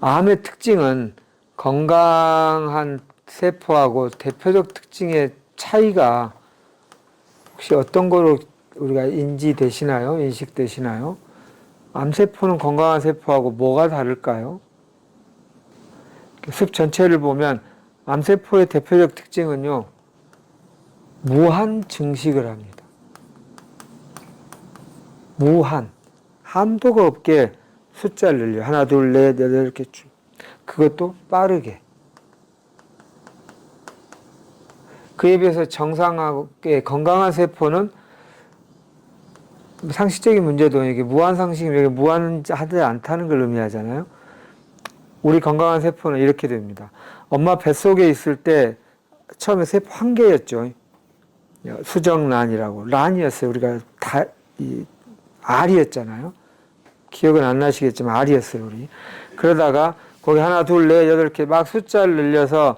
암의 특징은 건강한 세포하고 대표적 특징의 차이가 혹시 어떤 거로 우리가 인지되시나요? 인식되시나요? 암세포는 건강한 세포하고 뭐가 다를까요? 습 전체를 보면 암세포의 대표적 특징은요, 무한 증식을 합니다. 무한. 한도가 없게 숫자를 늘려. 하나, 둘, 넷, 여덟, 이렇게 쭉. 그것도 빠르게. 그에 비해서 정상하게 건강한 세포는 상식적인 문제도 이게 무한상식이 무한하지 않다는 걸 의미하잖아요. 우리 건강한 세포는 이렇게 됩니다. 엄마 뱃속에 있을 때 처음에 세포 한 개였죠. 수정란이라고. 란이었어요. 우리가 알이었잖아요. 기억은 안 나시겠지만 알이었어요, 우리. 그러다가 거기 하나, 둘, 넷, 여덟 이렇게 막 숫자를 늘려서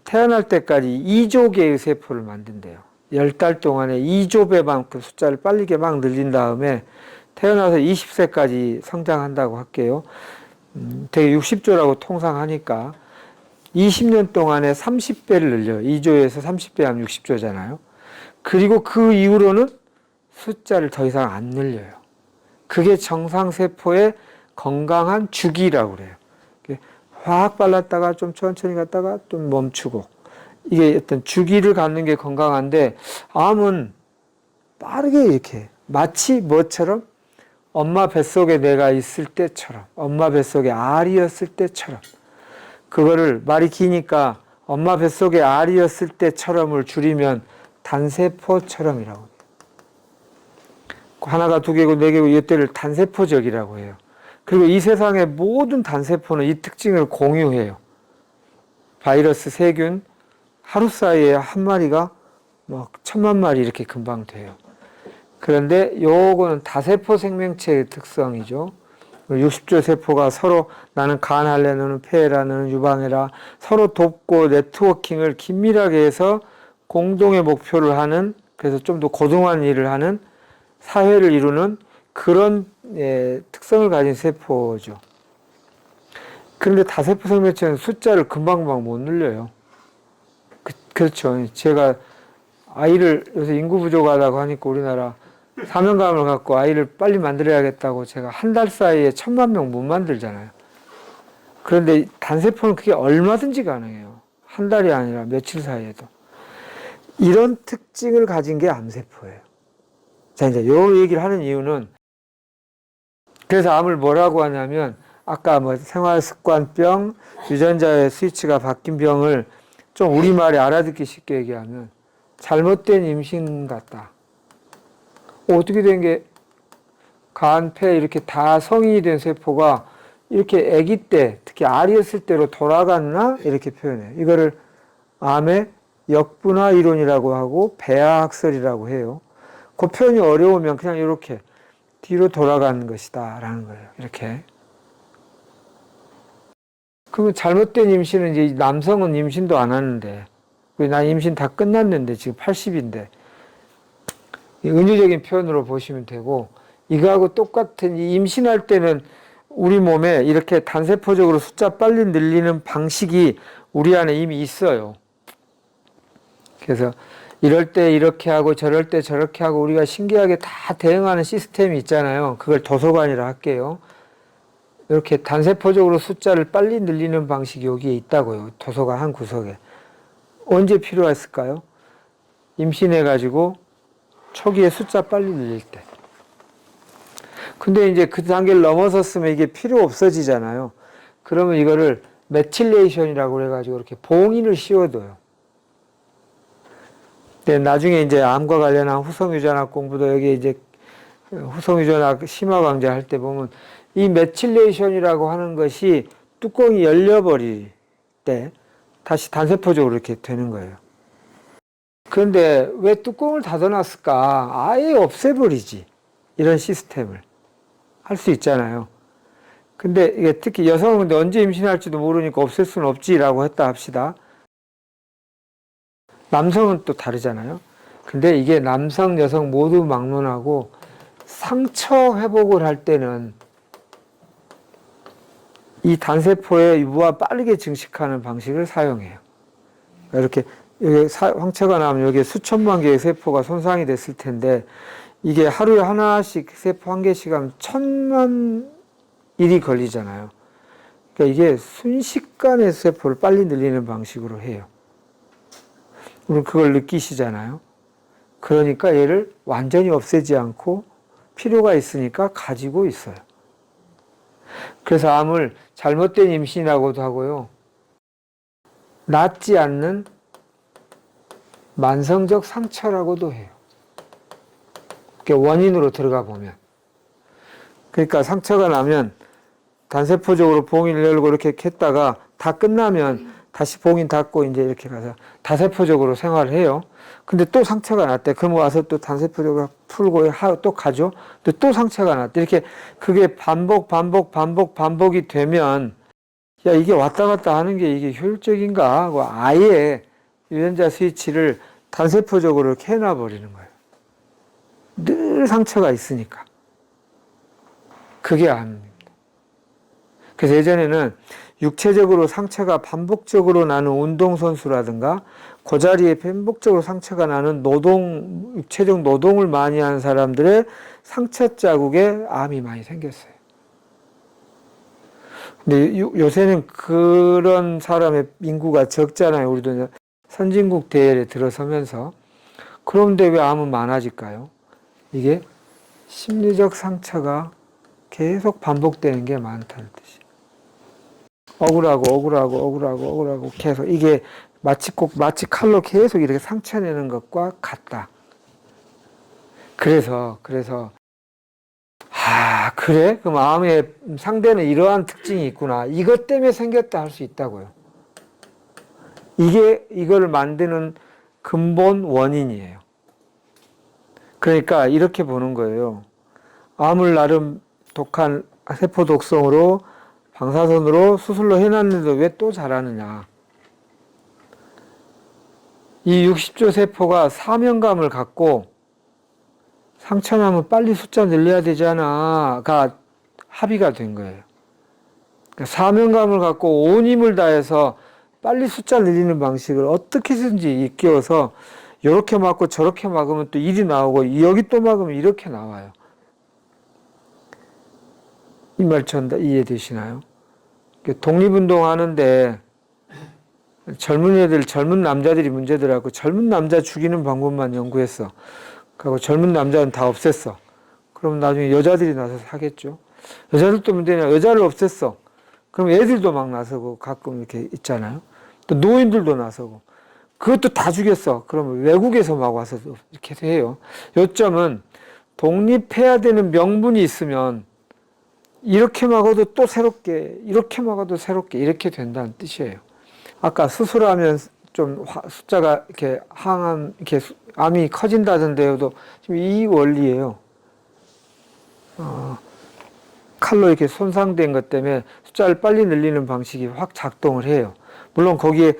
태어날 때까지 2조 개의 세포를 만든대요. 10달 동안에 2조 배만큼 숫자를 빠르게 막 늘린 다음에 태어나서 20세까지 성장한다고 할게요. 되게 60조라고 통상 하니까 20년 동안에 30배를 늘려요. 2조에서 30배 하면 60조잖아요. 그리고 그 이후로는 숫자를 더 이상 안 늘려요. 그게 정상세포의 건강한 주기라고 그래요. 확 빨랐다가 좀 천천히 갔다가 좀 멈추고. 이게 어떤 주기를 갖는 게 건강한데, 암은 빠르게 이렇게, 마치 뭐처럼? 엄마 뱃속에 내가 있을 때처럼, 엄마 뱃속에 알이었을 때처럼. 그거를 말이 기니까 엄마 뱃속에 알이었을 때처럼을 줄이면 단세포처럼이라고 해요. 하나가 두 개고 네 개고 이때를 단세포적이라고 해요. 그리고 이 세상의 모든 단세포는 이 특징을 공유해요. 바이러스, 세균, 하루 사이에 한 마리가 막 1000만 마리 이렇게 금방 돼요. 그런데 요거는 다세포 생명체의 특성이죠. 60조 세포가 서로 나는 간 할래, 너는 폐해라, 너는 유방해라 서로 돕고 네트워킹을 긴밀하게 해서 공동의 목표를 하는, 그래서 좀 더 고등한 일을 하는 사회를 이루는 그런 특성을 가진 세포죠. 그런데 다세포 생명체는 숫자를 금방금방 못 늘려요. 그렇죠. 제가 아이를 요새 인구 부족하다고 하니까 우리나라 사명감을 갖고 아이를 빨리 만들어야겠다고 제가 한 달 사이에 1000만 명 못 만들잖아요. 그런데 단세포는 그게 얼마든지 가능해요. 한 달이 아니라 며칠 사이에도. 이런 특징을 가진 게 암세포예요. 자, 이제 요 얘기를 하는 이유는, 그래서 암을 뭐라고 하냐면, 아까 뭐 생활습관병, 유전자의 스위치가 바뀐 병을 좀 우리말에 알아듣기 쉽게 얘기하면, 잘못된 임신 같다. 어떻게 된 게, 간, 폐, 이렇게 다 성인이 된 세포가 이렇게 아기 때, 특히 알이었을 때로 돌아갔나? 이렇게 표현해요. 이거를 암의 역분화 이론이라고 하고, 배아학설이라고 해요. 그 표현이 어려우면 그냥 이렇게 뒤로 돌아가는 것이다 라는 거예요. 이렇게. 그러면 잘못된 임신은 이제 남성은 임신도 안 하는데, 난 임신 다 끝났는데 지금 80인데 은유적인 표현으로 보시면 되고, 이거하고 똑같은 이 임신할 때는 우리 몸에 이렇게 단세포적으로 숫자 빨리 늘리는 방식이 우리 안에 이미 있어요. 그래서 이럴 때 이렇게 하고 저럴 때 저렇게 하고 우리가 신기하게 다 대응하는 시스템이 있잖아요. 그걸 도서관이라 할게요. 이렇게 단세포적으로 숫자를 빨리 늘리는 방식이 여기에 있다고요. 도서관 한 구석에. 언제 필요했을까요? 임신해가지고 초기에 숫자 빨리 늘릴 때. 근데 이제 그 단계를 넘어섰으면 이게 필요 없어지잖아요. 그러면 이거를 메틸레이션이라고 해가지고 이렇게 봉인을 씌워둬요. 근데 나중에 이제 암과 관련한 후성유전학 공부도 여기 이제 후성유전학 심화 강좌 할 때 보면 이 메틸레이션이라고 하는 것이 뚜껑이 열려버릴 때 다시 단세포적으로 이렇게 되는 거예요. 그런데 왜 뚜껑을 닫아놨을까? 아예 없애버리지. 이런 시스템을. 할 수 있잖아요. 근데 이게 특히 여성은 근데 언제 임신할지도 모르니까 없앨 수는 없지라고 했다 합시다. 남성은 또 다르잖아요. 근데 이게 남성, 여성 모두 막론하고 상처 회복을 할 때는 이 단세포의 유부와 빠르게 증식하는 방식을 사용해요. 이렇게 황체가 나면 여기에 수천만 개의 세포가 손상이 됐을 텐데 이게 하루에 하나씩 세포 한 개씩 하면 1000만 일이 걸리잖아요. 그러니까 이게 순식간에 세포를 빨리 늘리는 방식으로 해요. 우리는 그걸 느끼시잖아요. 그러니까 얘를 완전히 없애지 않고 필요가 있으니까 가지고 있어요. 그래서 암을 잘못된 임신이라고도 하고요. 낫지 않는 만성적 상처라고도 해요. 원인으로 들어가 보면. 그러니까 상처가 나면 단세포적으로 봉인을 열고 이렇게 했다가 다 끝나면 다시 봉인 닫고 이제 이렇게 가서 다세포적으로 생활을 해요. 근데 또 상처가 났대. 그럼 와서 또 단세포적으로 풀고 또 가죠. 또 상처가 났대. 이렇게 그게 반복이 되면 야, 이게 왔다 갔다 하는 게 이게 효율적인가 하고 아예 유전자 스위치를 단세포적으로 이렇게 해놔버리는 거예요. 늘 상처가 있으니까. 그게 암입니다. 그래서 예전에는 육체적으로 상처가 반복적으로 나는 운동선수라든가 그 자리에 반복적으로 상처가 나는 육체적 노동을 많이 하는 사람들의 상처 자국에 암이 많이 생겼어요. 근데 요새는 그런 사람의 인구가 적잖아요. 우리도 선진국 대열에 들어서면서. 그런데 왜 암은 많아질까요? 이게 심리적 상처가 계속 반복되는 게 많다는 뜻이에요. 억울하고 계속 이게 마치 칼로 계속 이렇게 상처 내는 것과 같다. 그래서 그래? 그럼 암의 상대는 이러한 특징이 있구나. 이것 때문에 생겼다 할 수 있다고요. 이걸 만드는 근본 원인이에요. 그러니까 이렇게 보는 거예요. 암을 나름 독한 세포 독성으로 방사선으로 수술로 해놨는데 왜 또 자라느냐. 이 60조 세포가 사명감을 갖고 상처나면 빨리 숫자 늘려야 되잖아가 합의가 된 거예요. 그러니까 사명감을 갖고 온 힘을 다해서 빨리 숫자 늘리는 방식을 어떻게든지 일깨워서 이렇게 막고 저렇게 막으면 또 일이 나오고 여기 또 막으면 이렇게 나와요. 이 말 이해되시나요? 독립운동 하는데 젊은 남자들이 문제더라고. 젊은 남자 죽이는 방법만 연구했어. 그리고 젊은 남자는 다 없앴어. 그럼 나중에 여자들이 나서서 하겠죠. 여자들도 문제냐. 여자를 없앴어. 그럼 애들도 막 나서고 가끔 이렇게 있잖아요. 또 노인들도 나서고. 그것도 다 죽였어. 그러면 외국에서 막 와서 이렇게 해요. 요점은 독립해야 되는 명분이 있으면 이렇게 막아도 또 새롭게, 이렇게 막아도 새롭게 이렇게 된다는 뜻이에요. 아까 수술하면 좀 숫자가 이렇게 이렇게 암이 커진다던데요도 지금 이 원리예요. 칼로 이렇게 손상된 것 때문에 숫자를 빨리 늘리는 방식이 확 작동을 해요. 물론 거기에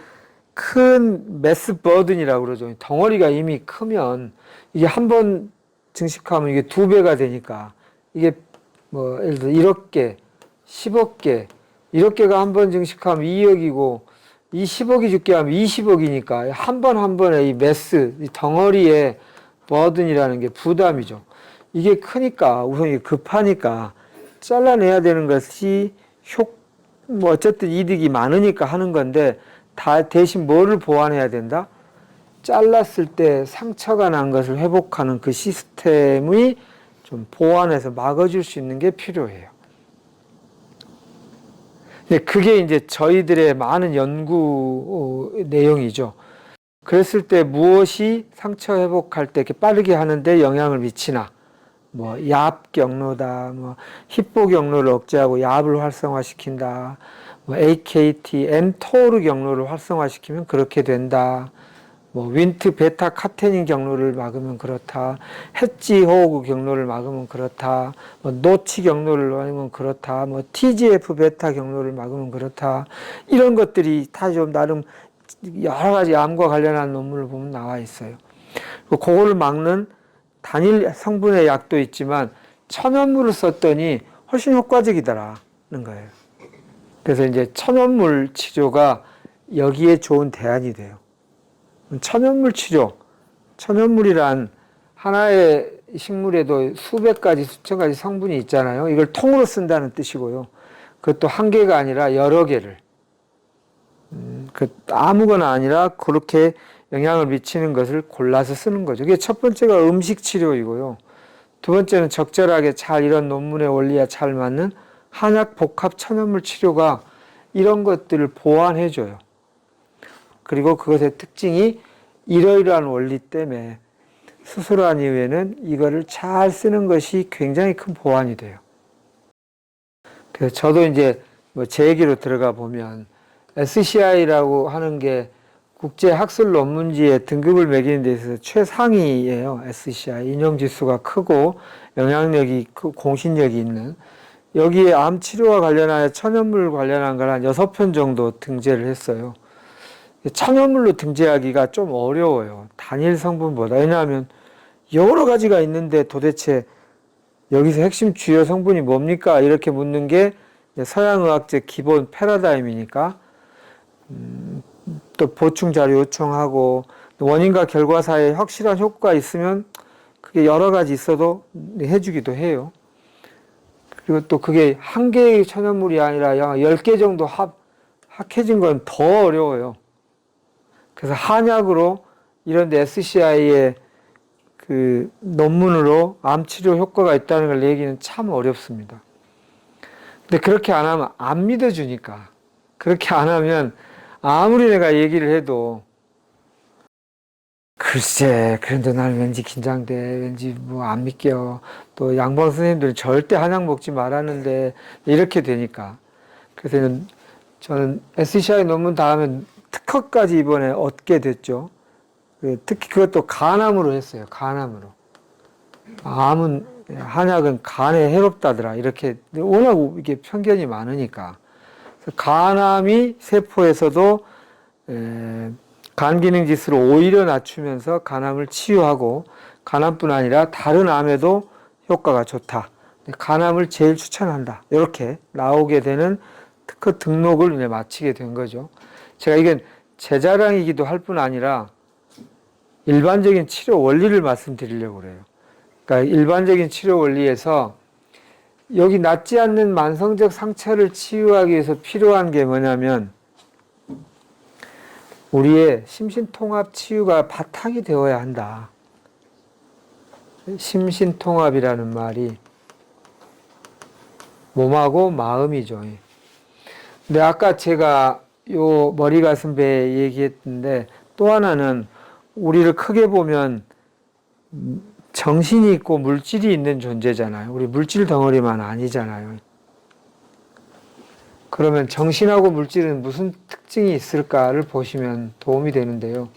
큰 매스 버든이라고 그러죠. 덩어리가 이미 크면 이게 한 번 증식하면 이게 2배가 되니까 이게 뭐 예를 들어 1억 개, 10억 개, 1억 개가 한 번 증식하면 2억이고 이 10억이 죽게 하면 20억이니까 한 번에 이 매스, 이 덩어리의 버든이라는 게 부담이죠. 이게 크니까 우선 이게 급하니까 잘라내야 되는 것이 뭐 어쨌든 이득이 많으니까 하는 건데 다 대신 뭐를 보완해야 된다? 잘랐을 때 상처가 난 것을 회복하는 그 시스템이 좀 보완해서 막아줄 수 있는 게 필요해요. 근데 그게 이제 저희들의 많은 연구 내용이죠. 그랬을 때 무엇이 상처 회복할 때 이렇게 빠르게 하는데 영향을 미치나? 뭐 얍 경로다, 뭐 히포 경로를 억제하고 얍을 활성화시킨다, 뭐 AKT, mTOR 경로를 활성화시키면 그렇게 된다. 뭐 윈트 베타 카테닌 경로를 막으면 그렇다. 해지 호흡 경로를 막으면 그렇다. 뭐 노치 경로를 막으면 그렇다. 뭐 TGF 베타 경로를 막으면 그렇다. 이런 것들이 다 좀 나름 여러 가지 암과 관련한 논문을 보면 나와 있어요. 그거를 막는 단일 성분의 약도 있지만 천연물을 썼더니 훨씬 효과적이더라는 거예요. 그래서 이제 천연물 치료가 여기에 좋은 대안이 돼요. 천연물 치료, 천연물이란 하나의 식물에도 수백 가지, 수천 가지 성분이 있잖아요. 이걸 통으로 쓴다는 뜻이고요. 그것도 한 개가 아니라 여러 개를. 아무거나 아니라 그렇게 영향을 미치는 것을 골라서 쓰는 거죠. 이게 첫 번째가 음식 치료이고요. 두 번째는 적절하게 잘 이런 논문의 원리와 잘 맞는 한약 복합 천연물 치료가 이런 것들을 보완해 줘요. 그리고 그것의 특징이 이러이러한 원리 때문에 수술한 이후에는 이거를 잘 쓰는 것이 굉장히 큰 보완이 돼요. 그래서 저도 이제 뭐 제 얘기로 들어가 보면 SCI라고 하는 게 국제 학술 논문지에 등급을 매기는 데 있어서 최상위예요. SCI 인용지수가 크고 영향력이 크고 공신력이 있는, 여기에 암 치료와 관련하여 천연물 관련한 걸 한 6편 정도 등재를 했어요. 천연물로 등재하기가 좀 어려워요. 단일 성분보다. 왜냐하면 여러 가지가 있는데 도대체 여기서 핵심 주요 성분이 뭡니까? 이렇게 묻는 게 서양의학적 기본 패러다임이니까 또 보충 자료 요청하고 원인과 결과 사이에 확실한 효과가 있으면 그게 여러 가지 있어도 해주기도 해요. 그리고 또 그게 한 개의 천연물이 아니라 10개 정도 합해진 건 더 어려워요. 그래서 한약으로 이런 SCI의 그 논문으로 암 치료 효과가 있다는 걸 얘기는 참 어렵습니다. 근데 그렇게 안 하면 안 믿어주니까. 그렇게 안 하면 아무리 내가 얘기를 해도 글쎄, 그런데 난 왠지 긴장돼. 왠지 뭐 안 믿겨. 또 양방 선생님들은 절대 한약 먹지 말았는데 이렇게 되니까. 그래서 저는 SCI 논문 다음에 특허까지 이번에 얻게 됐죠. 특히 그것도 간암으로 했어요. 간암으로. 암은, 한약은 간에 해롭다더라. 이렇게 워낙 이게 편견이 많으니까. 그래서 간암이 세포에서도 간 기능 지수를 오히려 낮추면서 간암을 치유하고, 간암뿐 아니라 다른 암에도 효과가 좋다. 간암을 제일 추천한다. 이렇게 나오게 되는 특허 등록을 이제 마치게 된 거죠. 제가 이건 제 자랑이기도 할 뿐 아니라 일반적인 치료 원리를 말씀드리려고 그래요. 그러니까 일반적인 치료 원리에서 여기 낫지 않는 만성적 상처를 치유하기 위해서 필요한 게 뭐냐면 우리의 심신통합 치유가 바탕이 되어야 한다. 심신통합이라는 말이 몸하고 마음이죠. 근데 아까 제가 요 머리 가슴 배 얘기했는데 또 하나는 우리를 크게 보면 정신이 있고 물질이 있는 존재잖아요. 우리 물질 덩어리만 아니잖아요. 그러면 정신하고 물질은 무슨 특징이 있을까를 보시면 도움이 되는데요.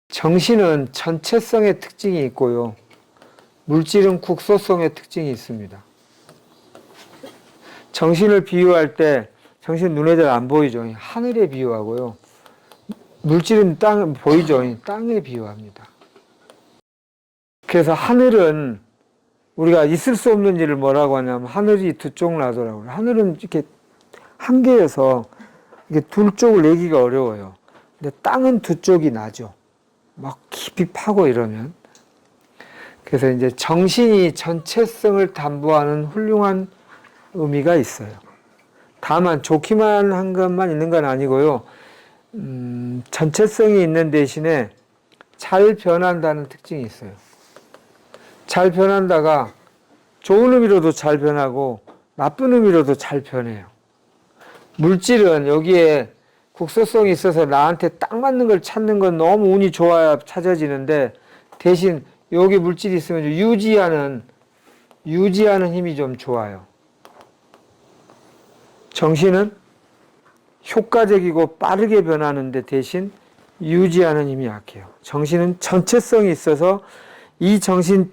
정신은 전체성의 특징이 있고요. 물질은 국소성의 특징이 있습니다. 정신을 비유할 때 정신 눈에 잘 안 보이죠. 하늘에 비유하고요. 물질은 땅 보이죠. 땅에 비유합니다. 그래서 하늘은 우리가 있을 수 없는 일을 뭐라고 하냐면 하늘이 두 쪽 나더라고요. 하늘은 이렇게 한 개여서 이게 둘 쪽을 내기가 어려워요. 근데 땅은 두 쪽이 나죠. 막 깊이 파고 이러면. 그래서 이제 정신이 전체성을 담보하는 훌륭한 의미가 있어요. 다만 좋기만 한 것만 있는 건 아니고요. 전체성이 있는 대신에 잘 변한다는 특징이 있어요. 잘 변한다가 좋은 의미로도 잘 변하고 나쁜 의미로도 잘 변해요. 물질은 여기에 국소성이 있어서 나한테 딱 맞는 걸 찾는 건 너무 운이 좋아야 찾아지는데 대신 여기 물질이 있으면 유지하는 힘이 좀 좋아요. 정신은 효과적이고 빠르게 변하는데 대신 유지하는 힘이 약해요. 정신은 전체성이 있어서 이 정신이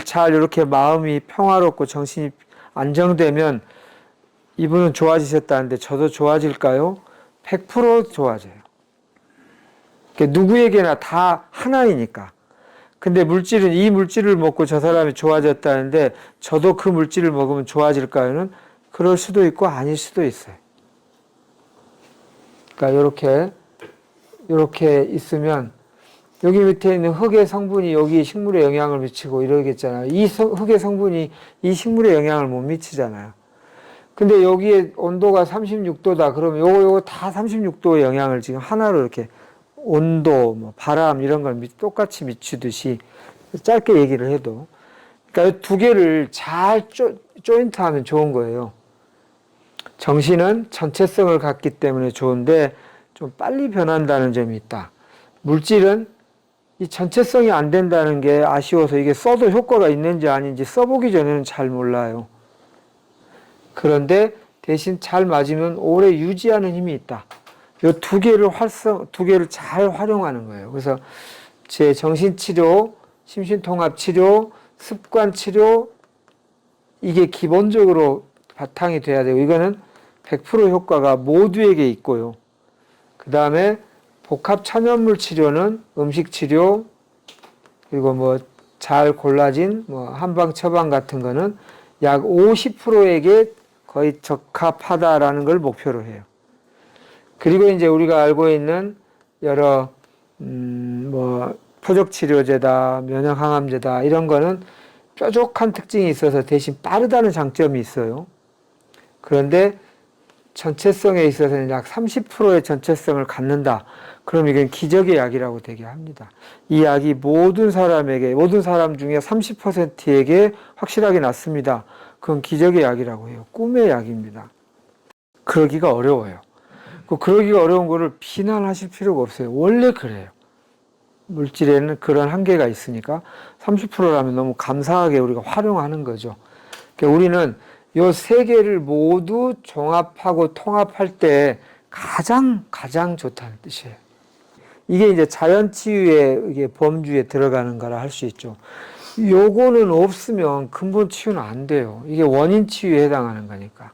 잘 이렇게 마음이 평화롭고 정신이 안정되면 이분은 좋아지셨다는데 저도 좋아질까요? 100% 좋아져요. 누구에게나 다 하나이니까. 근데 물질은 이 물질을 먹고 저 사람이 좋아졌다는데 저도 그 물질을 먹으면 좋아질까요는 그럴 수도 있고 아닐 수도 있어요. 그러니까 이렇게 있으면 여기 밑에 있는 흙의 성분이 여기 식물에 영향을 미치고 이러겠잖아요. 이 흙의 성분이 이 식물에 영향을 못 미치잖아요. 근데 여기에 온도가 36도다. 그러면 요거 다 36도의 영향을 지금 하나로 이렇게 온도, 뭐 바람 이런 걸 똑같이 미치듯이 짧게 얘기를 해도 그러니까 두 개를 잘 조인트하면 좋은 거예요. 정신은 전체성을 갖기 때문에 좋은데 좀 빨리 변한다는 점이 있다. 물질은 이 전체성이 안 된다는 게 아쉬워서 이게 써도 효과가 있는지 아닌지 써보기 전에는 잘 몰라요. 그런데 대신 잘 맞으면 오래 유지하는 힘이 있다. 이 두 개를 잘 활용하는 거예요. 그래서 제 정신치료, 심신통합치료, 습관치료, 이게 기본적으로 바탕이 돼야 되고, 이거는 100% 효과가 모두에게 있고요. 그 다음에 복합 천연물 치료는 음식 치료, 그리고 뭐 잘 골라진 뭐 한방 처방 같은 거는 약 50%에게 거의 적합하다라는 걸 목표로 해요. 그리고 이제 우리가 알고 있는 여러 뭐 표적 치료제다, 면역 항암제다 이런 거는 뾰족한 특징이 있어서 대신 빠르다는 장점이 있어요. 그런데 전체성에 있어서는 약 30%의 전체성을 갖는다. 그럼 이건 기적의 약이라고 되게 합니다. 이 약이 모든 사람 중에 30%에게 확실하게 낫습니다. 그건 기적의 약이라고 해요. 꿈의 약입니다. 그러기가 어려워요. 그러기가 어려운 거를 비난하실 필요가 없어요. 원래 그래요. 물질에는 그런 한계가 있으니까 30%라면 너무 감사하게 우리가 활용하는 거죠. 그러니까 우리는 요 세 개를 모두 종합하고 통합할 때 가장 좋다는 뜻이에요. 이게 이제 자연치유의 이게 범주에 들어가는 거라 할 수 있죠. 요거는 없으면 근본 치유는 안 돼요. 이게 원인 치유에 해당하는 거니까.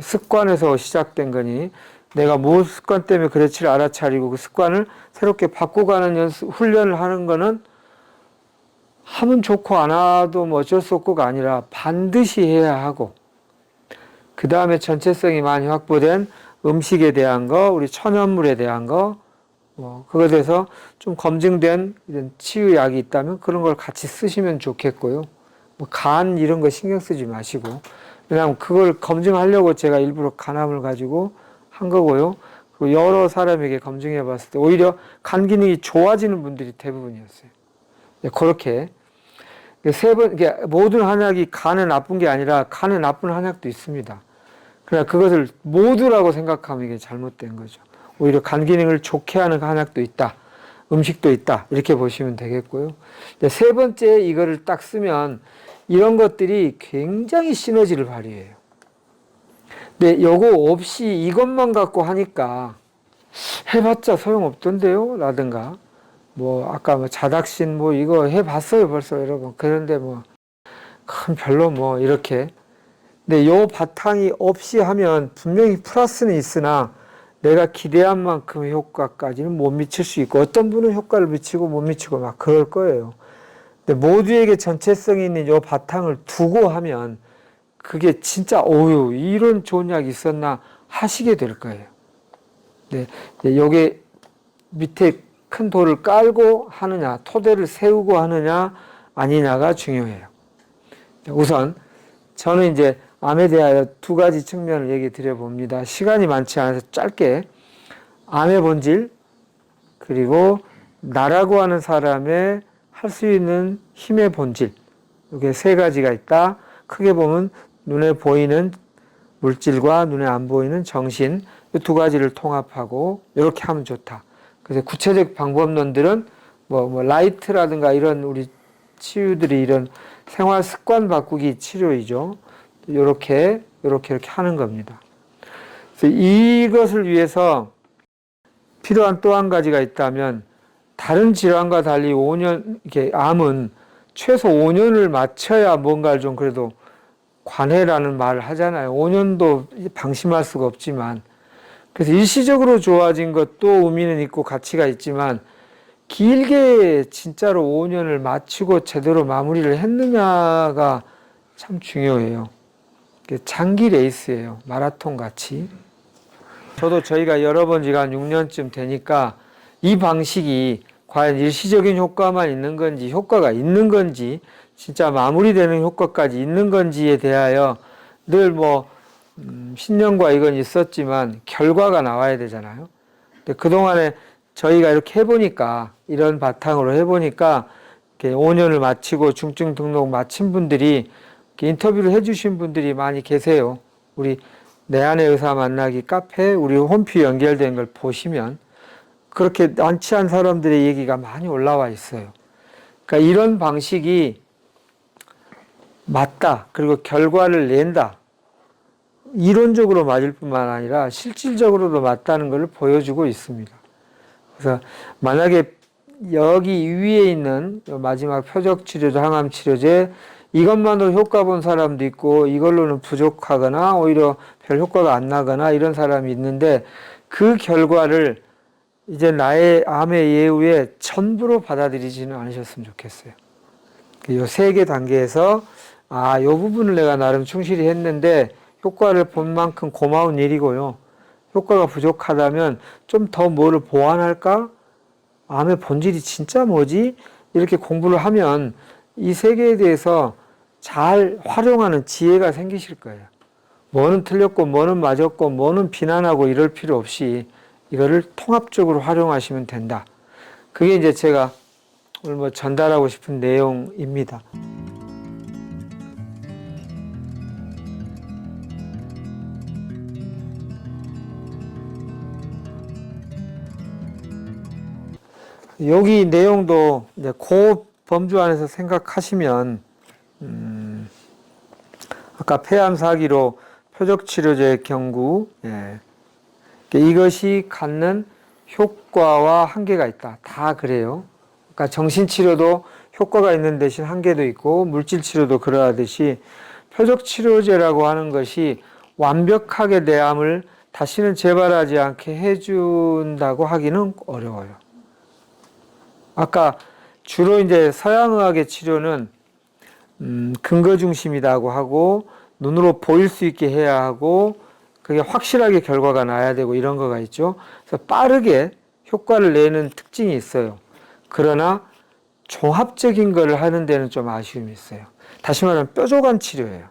습관에서 시작된 거니 내가 무슨 습관 때문에 그렇지를 알아차리고 그 습관을 새롭게 바꿔가는 훈련을 하는 거는 하면 좋고 안 해도 뭐 어쩔 수 없고가 아니라 반드시 해야 하고, 그 다음에 전체성이 많이 확보된 음식에 대한 거, 우리 천연물에 대한 거, 그거에 대해서 좀 검증된 이런 치유약이 있다면 그런 걸 같이 쓰시면 좋겠고요. 뭐 간 이런 거 신경 쓰지 마시고, 왜냐하면 그걸 검증하려고 제가 일부러 간암을 가지고 한 거고요. 그리고 여러 사람에게 검증해 봤을 때 오히려 간 기능이 좋아지는 분들이 대부분이었어요. 그렇게 모든 한약이 간에 나쁜 게 아니라 간에 나쁜 한약도 있습니다. 그러나 그것을 모두라고 생각하면 이게 잘못된 거죠. 오히려 간 기능을 좋게 하는 한약도 있다. 음식도 있다. 이렇게 보시면 되겠고요. 세 번째 이거를 딱 쓰면 이런 것들이 굉장히 시너지를 발휘해요. 근데 요거 없이 이것만 갖고 하니까 해봤자 소용없던데요? 라든가 뭐 아까 뭐 자닥신 뭐 이거 해봤어요 벌써 여러분. 그런데 뭐 별로 뭐 이렇게. 근데 요 바탕이 없이 하면 분명히 플러스는 있으나 내가 기대한 만큼의 효과까지는 못 미칠 수 있고, 어떤 분은 효과를 미치고 못 미치고 막 그럴 거예요. 근데 모두에게 전체성이 있는 요 바탕을 두고 하면 그게 진짜 어휴 이런 좋은 약이 있었나 하시게 될 거예요. 네, 요게 밑에 큰 돌을 깔고 하느냐, 토대를 세우고 하느냐 아니냐가 중요해요. 우선 저는 이제 암에 대하여 두 가지 측면을 얘기 드려 봅니다. 시간이 많지 않아서 짧게 암의 본질, 그리고 나라고 하는 사람의 할 수 있는 힘의 본질, 이게 세 가지가 있다. 크게 보면 눈에 보이는 물질과 눈에 안 보이는 정신, 이 두 가지를 통합하고 이렇게 하면 좋다. 그래서 구체적 방법론들은 뭐 라이트라든가 이런 우리 치유들이 이런 생활 습관 바꾸기 치료이죠. 이렇게 하는 겁니다. 그래서 이것을 위해서 필요한 또 한 가지가 있다면, 다른 질환과 달리 5년, 이렇게 암은 최소 5년을 맞춰야 뭔가를 좀 그래도 관해라는 말을 하잖아요. 5년도 방심할 수가 없지만, 그래서 일시적으로 좋아진 것도 의미는 있고 가치가 있지만, 길게 진짜로 5년을 마치고 제대로 마무리를 했느냐가 참 중요해요. 장기 레이스예요. 마라톤 같이. 저도 저희가 열어본 지가 한 6년쯤 되니까 이 방식이 과연 일시적인 효과만 있는 건지 효과가 있는 건지 진짜 마무리되는 효과까지 있는 건지에 대하여 늘 신념과 이건 있었지만 결과가 나와야 되잖아요. 근데 그동안에 저희가 이렇게 해보니까 이런 바탕으로 해보니까 5년을 마치고 중증 등록 마친 분들이 인터뷰를 해주신 분들이 많이 계세요. 우리 내 안의 의사 만나기 카페 우리 홈피 연결된 걸 보시면 그렇게 많지 않은 사람들의 얘기가 많이 올라와 있어요. 그러니까 이런 방식이 맞다. 그리고 결과를 낸다. 이론적으로 맞을 뿐만 아니라 실질적으로도 맞다는 것을 보여주고 있습니다. 그래서 만약에 여기 위에 있는 마지막 표적치료제, 항암치료제 이것만으로 효과 본 사람도 있고 이걸로는 부족하거나 오히려 별 효과가 안 나거나 이런 사람이 있는데 그 결과를 이제 나의 암의 예후에 전부로 받아들이지는 않으셨으면 좋겠어요. 이 세 개 단계에서 이 부분을 내가 나름 충실히 했는데 효과를 본 만큼 고마운 일이고요. 효과가 부족하다면 좀 더 뭐를 보완할까? 암의 본질이 진짜 뭐지? 이렇게 공부를 하면 이 세 개에 대해서 잘 활용하는 지혜가 생기실 거예요. 뭐는 틀렸고 뭐는 맞았고 뭐는 비난하고 이럴 필요 없이 이거를 통합적으로 활용하시면 된다. 그게 이제 제가 오늘 전달하고 싶은 내용입니다. 여기 내용도 이제 그 범주 안에서 생각하시면 아까 폐암 사기로 표적치료제 경구 이것이 갖는 효과와 한계가 있다. 다 그래요. 그러니까 정신치료도 효과가 있는 대신 한계도 있고 물질치료도 그러하듯이 표적치료제라고 하는 것이 완벽하게 내 암을 다시는 재발하지 않게 해준다고 하기는 어려워요. 아까 주로 이제 서양의학의 치료는 근거 중심이라고 하고 눈으로 보일 수 있게 해야 하고 그게 확실하게 결과가 나야 되고 이런 거가 있죠. 그래서 빠르게 효과를 내는 특징이 있어요. 그러나 종합적인 걸 하는 데는 좀 아쉬움이 있어요. 다시 말하면 뾰족한 치료예요.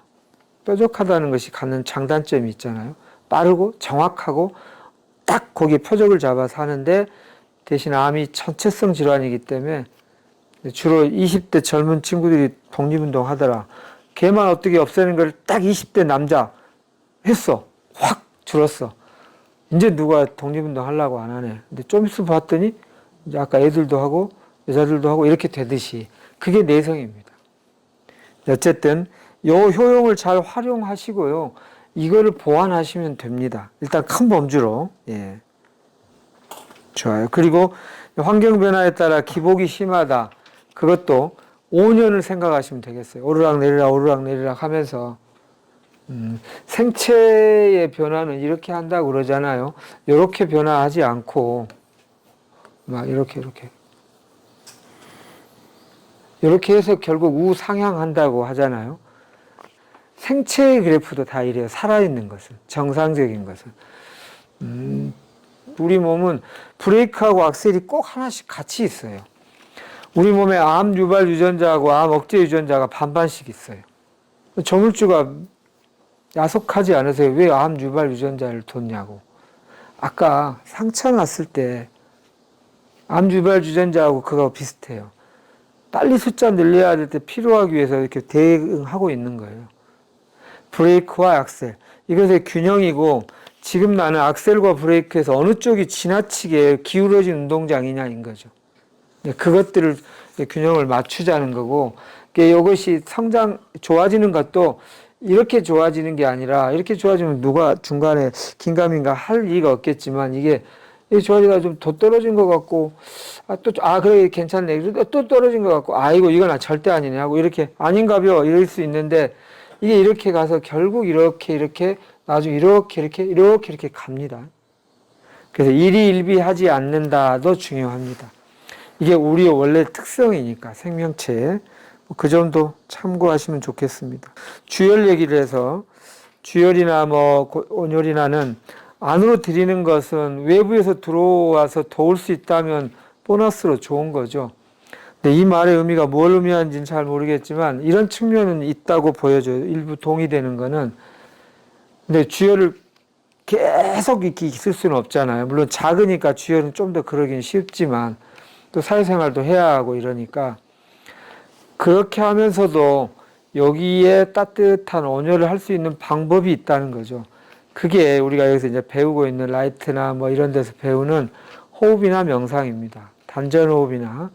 뾰족하다는 것이 갖는 장단점이 있잖아요. 빠르고 정확하고 딱 거기에 표적을 잡아서 하는데 대신 암이 전체성 질환이기 때문에 주로 20대 젊은 친구들이 독립운동 하더라. 걔만 어떻게 없애는 걸 딱 20대 남자 했어. 확 줄었어. 이제 누가 독립운동 하려고 안 하네. 근데 좀 있으면 봤더니 이제 아까 애들도 하고 여자들도 하고 이렇게 되듯이 그게 내성입니다. 어쨌든 요 효용을 잘 활용하시고요. 이거를 보완하시면 됩니다. 일단 큰 범주로. 예. 좋아요. 그리고 환경 변화에 따라 기복이 심하다. 그것도 5년을 생각하시면 되겠어요. 오르락내리락 오르락내리락 하면서 생체의 변화는 이렇게 한다고 그러잖아요. 이렇게 변화하지 않고 막 이렇게 해서 결국 우상향한다고 하잖아요. 생체의 그래프도 다 이래요. 살아있는 것은, 정상적인 것은. 우리 몸은 브레이크하고 악셀이 꼭 하나씩 같이 있어요. 우리 몸에 암 유발 유전자하고 암 억제 유전자가 반반씩 있어요. 정밀주가 야속하지 않으세요? 왜 암 유발 유전자를 뒀냐고. 아까 상처 났을 때 암 유발 유전자하고 그거 비슷해요. 빨리 숫자 늘려야 될 때 필요하기 위해서 이렇게 대응하고 있는 거예요. 브레이크와 악셀. 이것의 균형이고 지금 나는 악셀과 브레이크에서 어느 쪽이 지나치게 기울어진 운동장이냐인 거죠. 그것들을 균형을 맞추자는 거고 이것이 성장 좋아지는 것도 이렇게 좋아지는 게 아니라 이렇게 좋아지면 누가 중간에 긴가민가 할 리가 없겠지만 이게 좋아지가 좀 더 떨어진 것 같고 그래 괜찮네 또 떨어진 것 같고 이건 절대 아니네 하고 이렇게 아닌가벼 이럴 수 있는데 이게 이렇게 가서 결국 이렇게 나중에 이렇게 갑니다. 그래서 일희일비하지 않는다도 중요합니다. 이게 우리의 원래 특성이니까 생명체 그 점도 참고하시면 좋겠습니다. 주열 얘기를 해서 주열이나 온열이나는 안으로 들이는 것은 외부에서 들어와서 도울 수 있다면 보너스로 좋은 거죠. 근데 이 말의 의미가 뭘 의미하는지는 잘 모르겠지만 이런 측면은 있다고 보여져요. 일부 동의되는 거는. 근데 주열을 계속 이렇게 있을 수는 없잖아요. 물론 작으니까 주열은 좀 더 그러긴 쉽지만 또 사회생활도 해야 하고 이러니까 그렇게 하면서도 여기에 따뜻한 온열을 할 수 있는 방법이 있다는 거죠. 그게 우리가 여기서 이제 배우고 있는 라이트나 뭐 이런 데서 배우는 호흡이나 명상입니다. 단전호흡이나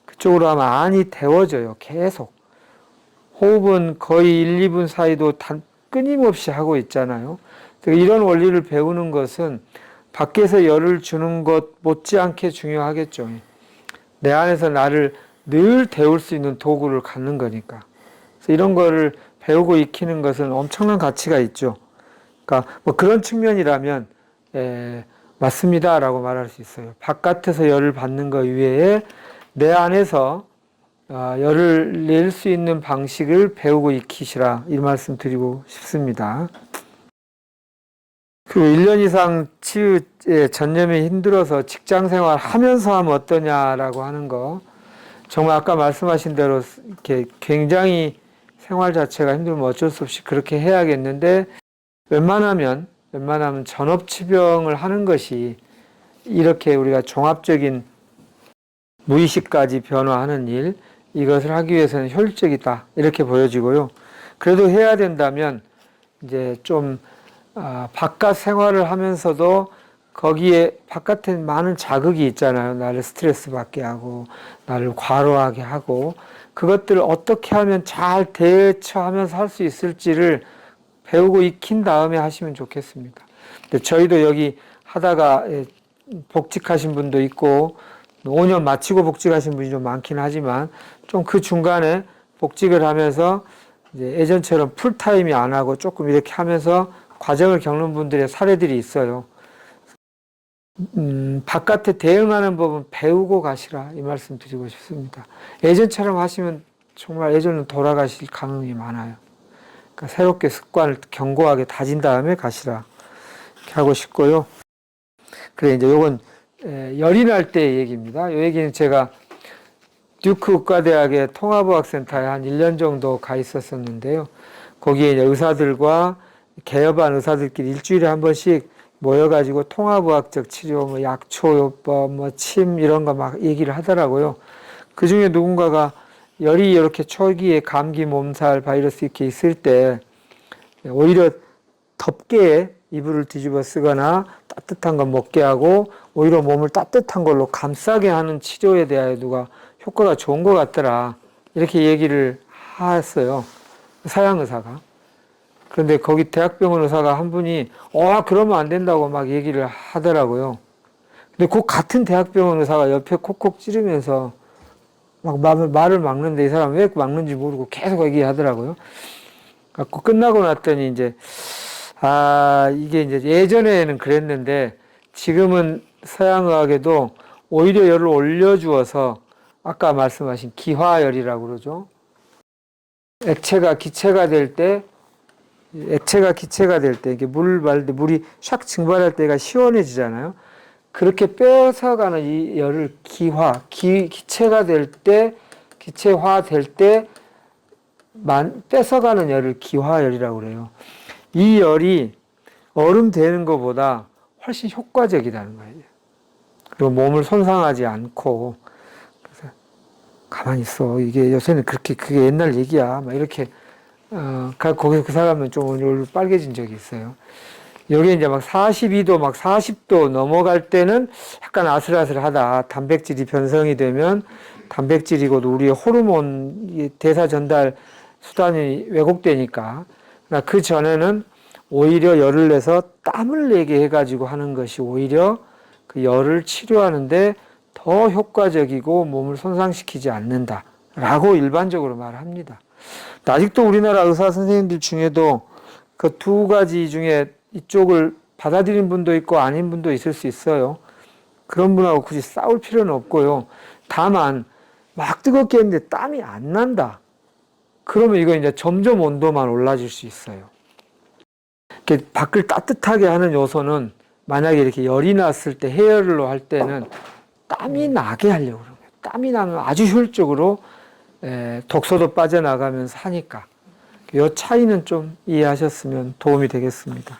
그쪽으로 하면 안이 데워져요. 계속. 호흡은 거의 1, 2분 사이도 끊임없이 하고 있잖아요. 이런 원리를 배우는 것은 밖에서 열을 주는 것 못지않게 중요하겠죠. 내 안에서 나를 늘 데울 수 있는 도구를 갖는 거니까. 그래서 이런 거를 배우고 익히는 것은 엄청난 가치가 있죠. 그러니까 뭐 그런 측면이라면 맞습니다라고 말할 수 있어요. 바깥에서 열을 받는 것 이외에 내 안에서 열을 낼 수 있는 방식을 배우고 익히시라 이 말씀 드리고 싶습니다. 그리고 1년 이상 치유에 전념이 힘들어서 직장 생활 하면서 하면 어떠냐라고 하는 거. 정말 아까 말씀하신 대로 이렇게 굉장히 생활 자체가 힘들면 어쩔 수 없이 그렇게 해야겠는데 웬만하면 전업치병을 하는 것이 이렇게 우리가 종합적인 무의식까지 변화하는 일, 이것을 하기 위해서는 효율적이다 이렇게 보여지고요. 그래도 해야 된다면 이제 좀 바깥 생활을 하면서도 거기에 바깥에 많은 자극이 있잖아요. 나를 스트레스 받게 하고 나를 과로하게 하고 그것들을 어떻게 하면 잘 대처하면서 할 수 있을지를 배우고 익힌 다음에 하시면 좋겠습니다. 근데 저희도 여기 하다가 복직하신 분도 있고 5년 마치고 복직하신 분이 좀 많긴 하지만 좀 그 중간에 복직을 하면서 이제 예전처럼 풀타임이 안 하고 조금 이렇게 하면서 과정을 겪는 분들의 사례들이 있어요. 바깥에 대응하는 법은 배우고 가시라 이 말씀 드리고 싶습니다. 예전처럼 하시면 정말 예전으로 돌아가실 가능성이 많아요. 그러니까 새롭게 습관을 견고하게 다진 다음에 가시라 이렇게 하고 싶고요. 그래 이제 요건 열이 날 때의 얘기입니다. 이 얘기는 제가 듀크 의과대학의 통합의학센터에 한 1년 정도 가 있었었는데요. 거기에 이제 의사들과 개업한 의사들끼리 일주일에 한 번씩 모여가지고 통합의학적 치료, 뭐 약초요법, 뭐 침 이런 거 막 얘기를 하더라고요. 그 중에 누군가가 열이 이렇게 초기에 감기, 몸살, 바이러스 이렇게 있을 때 오히려 덥게 이불을 뒤집어 쓰거나 따뜻한 거 먹게 하고 오히려 몸을 따뜻한 걸로 감싸게 하는 치료에 대하여 누가 효과가 좋은 것 같더라. 이렇게 얘기를 했어요. 서양 의사가. 그런데 거기 대학병원 의사가 한 분이 그러면 안 된다고 막 얘기를 하더라고요. 근데 그 같은 대학병원 의사가 옆에 콕콕 찌르면서 막 말을 막는데 이 사람 왜 막는지 모르고 계속 얘기하더라고요. 갖고 끝나고 났더니 이제 이게 이제 예전에는 그랬는데 지금은 서양의학에도 오히려 열을 올려주어서 아까 말씀하신 기화열이라고 그러죠. 액체가 기체가 될 때 이게 물 마를 때 물이 샥 증발할 때가 시원해지잖아요. 그렇게 뺏어가는 이 열을 기체가 될 때, 기체화 될 때 뺏어가는 열을 기화열이라고 그래요. 이 열이 얼음 되는 것보다 훨씬 효과적이라는 거예요. 그리고 몸을 손상하지 않고, 그래서 가만히 있어. 이게 요새는 그게 옛날 얘기야. 막 이렇게, 거기서 그 사람은 좀 얼굴 빨개진 적이 있어요. 여기 이제 막 42도, 막 40도 넘어갈 때는 약간 아슬아슬하다. 단백질이 변성이 되면 단백질이고 우리의 호르몬 대사 전달 수단이 왜곡되니까. 그 전에는 오히려 열을 내서 땀을 내게 해가지고 하는 것이 오히려 그 열을 치료하는데 더 효과적이고 몸을 손상시키지 않는다라고 일반적으로 말합니다. 아직도 우리나라 의사 선생님들 중에도 그 두 가지 중에 이쪽을 받아들인 분도 있고 아닌 분도 있을 수 있어요. 그런 분하고 굳이 싸울 필요는 없고요. 다만 막 뜨겁게 했는데 땀이 안 난다. 그러면 이거 이제 점점 온도만 올라질 수 있어요. 밖을 따뜻하게 하는 요소는 만약에 이렇게 열이 났을 때 해열로 할 때는 땀이 나게 하려고 그러는 거예요. 땀이 나면 아주 효율적으로 독소도 빠져나가면서 하니까 이 차이는 좀 이해하셨으면 도움이 되겠습니다.